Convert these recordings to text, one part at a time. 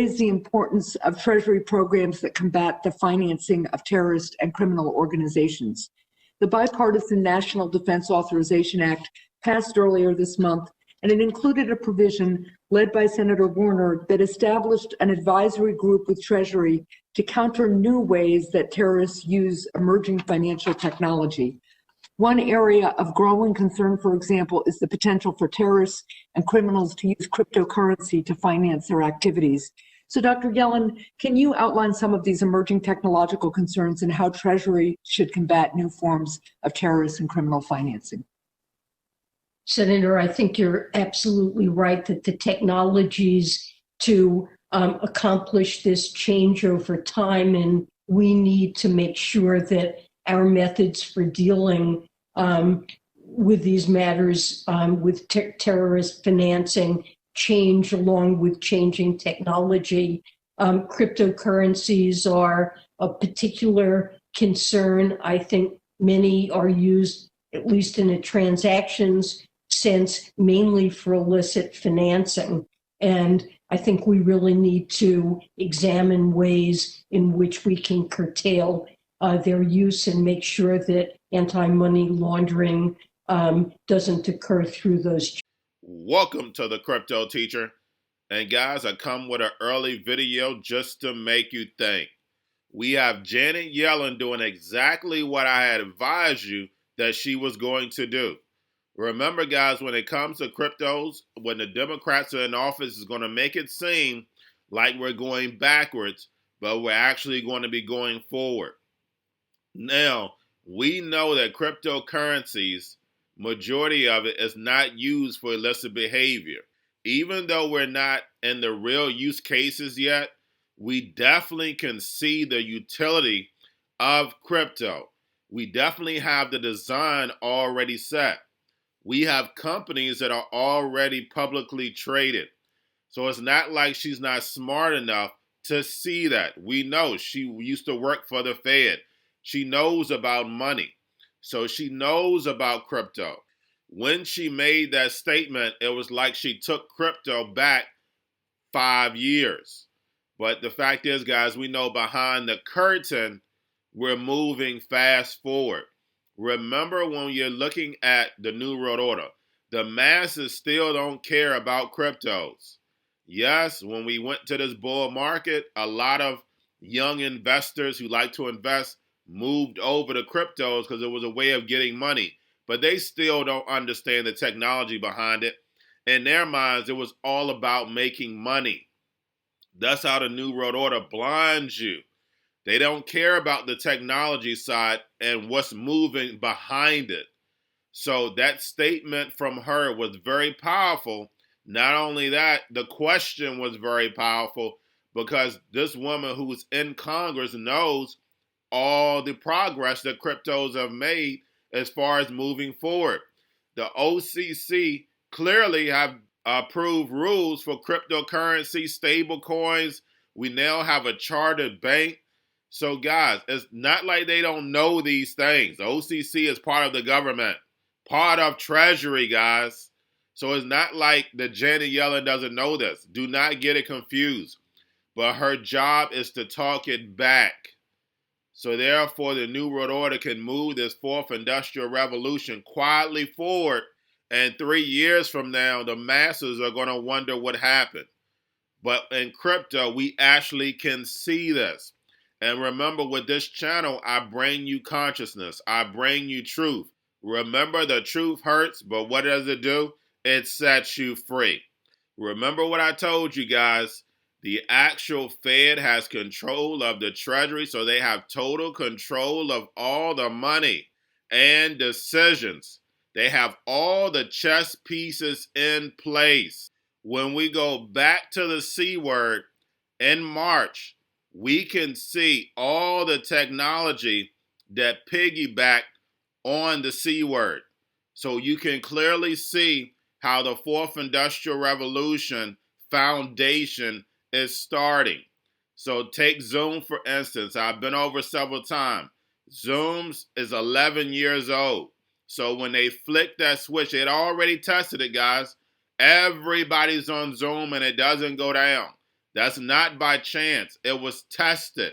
raise the importance of Treasury programs that combat the financing of terrorist and criminal organizations. The Bipartisan National Defense Authorization Act passed earlier this month, and it included a provision led by Senator Warner that established an advisory group with Treasury to counter new ways that terrorists use emerging financial technology. One area of growing concern, for example, is the potential for terrorists and criminals to use cryptocurrency to finance their activities. So, Dr. Yellen, can you outline some of these emerging technological concerns and how Treasury should combat new forms of terrorist and criminal financing? Senator, I think you're absolutely right that the technologies to accomplish this change over time, and we need to make sure that our methods for dealing with these matters with terrorist financing change along with changing technology. Cryptocurrencies are a particular concern. I think many are used, at least in a transactions sense, mainly for illicit financing. And I think we really need to examine ways in which we can curtail their use and make sure that anti-money laundering doesn't occur through those. Welcome to the Crypto Teacher. And guys, I come with an early video just to make you think. We have Janet Yellen doing exactly what I had advised you that she was going to do. Remember, guys, when it comes to cryptos, when the Democrats are in office, it's going to make it seem like we're going backwards, but we're actually going to be going forward. Now, we know that cryptocurrencies, majority of it is not used for illicit behavior. Even though we're not in the real use cases yet, we definitely can see the utility of crypto. We definitely have the design already set. We have companies that are already publicly traded. So it's not like she's not smart enough to see that. We know she used to work for the Fed. She knows about money. So she knows about crypto. When she made that statement, it was like she took crypto back 5 years. But the fact is, guys, we know behind the curtain, we're moving fast forward. Remember, when you're looking at the New World Order, the masses still don't care about cryptos. Yes, when we went to this bull market, a lot of young investors who like to invest moved over to cryptos because it was a way of getting money. But they still don't understand the technology behind it. In their minds, it was all about making money. That's how the New World Order blinds you. They don't care about the technology side and what's moving behind it. So that statement from her was very powerful. Not only that, the question was very powerful because this woman who's in Congress knows all the progress that cryptos have made as far as moving forward. The OCC clearly have approved rules for cryptocurrency, stable coins. We now have a chartered bank. So guys, it's not like they don't know these things. The OCC is part of the government, part of Treasury, guys. So it's not like that Janet Yellen doesn't know this. Do not get it confused. But her job is to talk it back. So therefore, the New World Order can move this fourth industrial revolution quietly forward. And 3 years from now, the masses are going to wonder what happened. But in crypto, we actually can see this. And remember, with this channel, I bring you consciousness. I bring you truth. Remember, the truth hurts, but what does it do? It sets you free. Remember what I told you guys. The actual Fed has control of the Treasury, so they have total control of all the money and decisions. They have all the chess pieces in place. When we go back to the C word in March, we can see all the technology that piggyback on the C word. So you can clearly see how the fourth industrial revolution foundation is starting. So take Zoom, for instance. I've been over several times. Zoom is 11 years old. So when they flick that switch, it already tested it, guys. Everybody's on Zoom and it doesn't go down. That's not by chance. It was tested.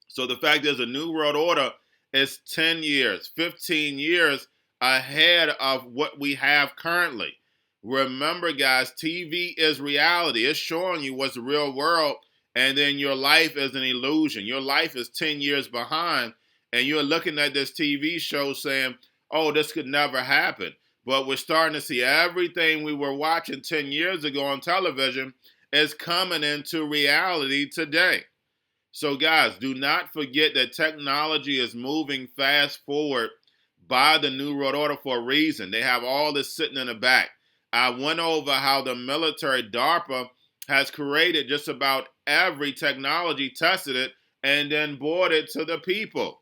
So the fact is, a New World Order is 10 years, 15 years ahead of what we have currently. Remember, guys, TV is reality. It's showing you what's the real world, and then your life is an illusion. Your life is 10 years behind, and you're looking at this TV show saying, oh, this could never happen. But we're starting to see everything we were watching 10 years ago on television is coming into reality today. So guys, do not forget that technology is moving fast forward by the New World Order for a reason. They have all this sitting in the back. I went over how the military, DARPA, has created just about every technology, tested it, and then brought it to the people.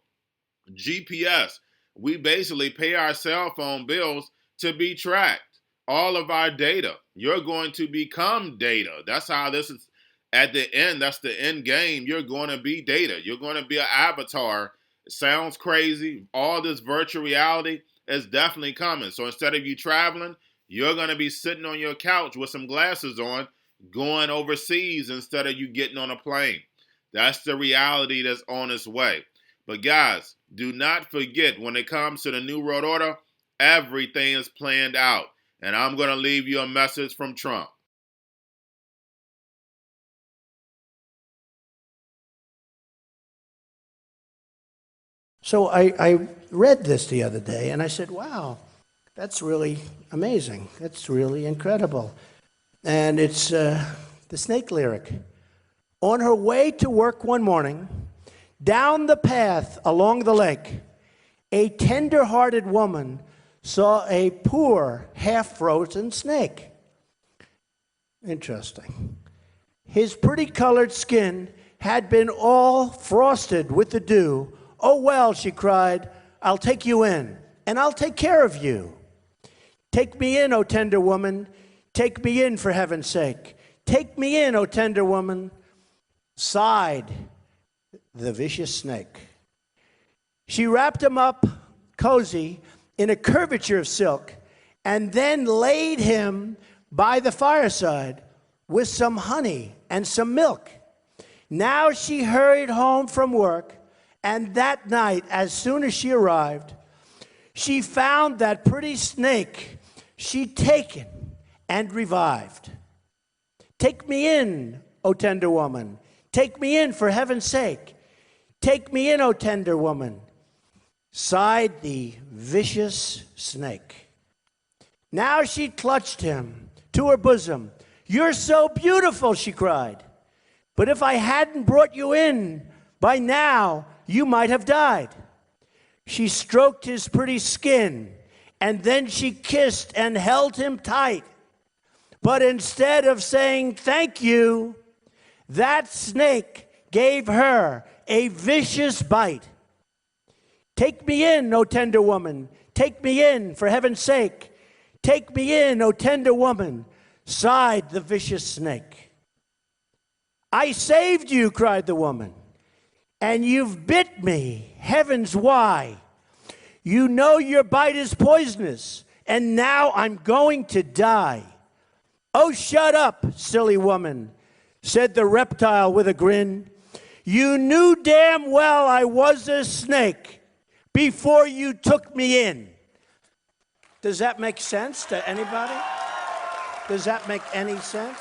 GPS. We basically pay our cell phone bills to be tracked. All of our data. You're going to become data. That's how this is. At the end, that's the end game. You're going to be data. You're going to be an avatar. It sounds crazy. All this virtual reality is definitely coming. So instead of you traveling, you're going to be sitting on your couch with some glasses on, going overseas instead of you getting on a plane. That's the reality that's on its way. But guys, do not forget, when it comes to the New World Order, everything is planned out. And I'm going to leave you a message from Trump. So I read this the other day, and I said, wow, that's really amazing. That's really incredible. And it's the snake lyric. On her way to work one morning, down the path along the lake, a tender-hearted woman saw a poor, half-frozen snake. Interesting. His pretty-colored skin had been all frosted with the dew. Oh, well, she cried, I'll take you in, and I'll take care of you. Take me in, O tender woman. Take me in, for heaven's sake. Take me in, O tender woman. Sighed the vicious snake. She wrapped him up cozy in a curvature of silk, and then laid him by the fireside with some honey and some milk. Now she hurried home from work, and that night, as soon as she arrived, she found that pretty snake she'd taken and revived. Take me in, O tender woman. Take me in, for heaven's sake. Take me in, O tender woman, sighed the vicious snake. Now she clutched him to her bosom. You're so beautiful, she cried. But if I hadn't brought you in, by now you might have died. She stroked his pretty skin, and then she kissed and held him tight. But instead of saying thank you, that snake gave her a vicious bite. Take me in, O tender woman. Take me in, for heaven's sake. Take me in, O tender woman, sighed the vicious snake. I saved you, cried the woman, and you've bit me. Heavens, why? You know your bite is poisonous, and now I'm going to die. Oh, shut up, silly woman, said the reptile with a grin. You knew damn well I was a snake before you took me in. Does that make sense to anybody? Does that make any sense?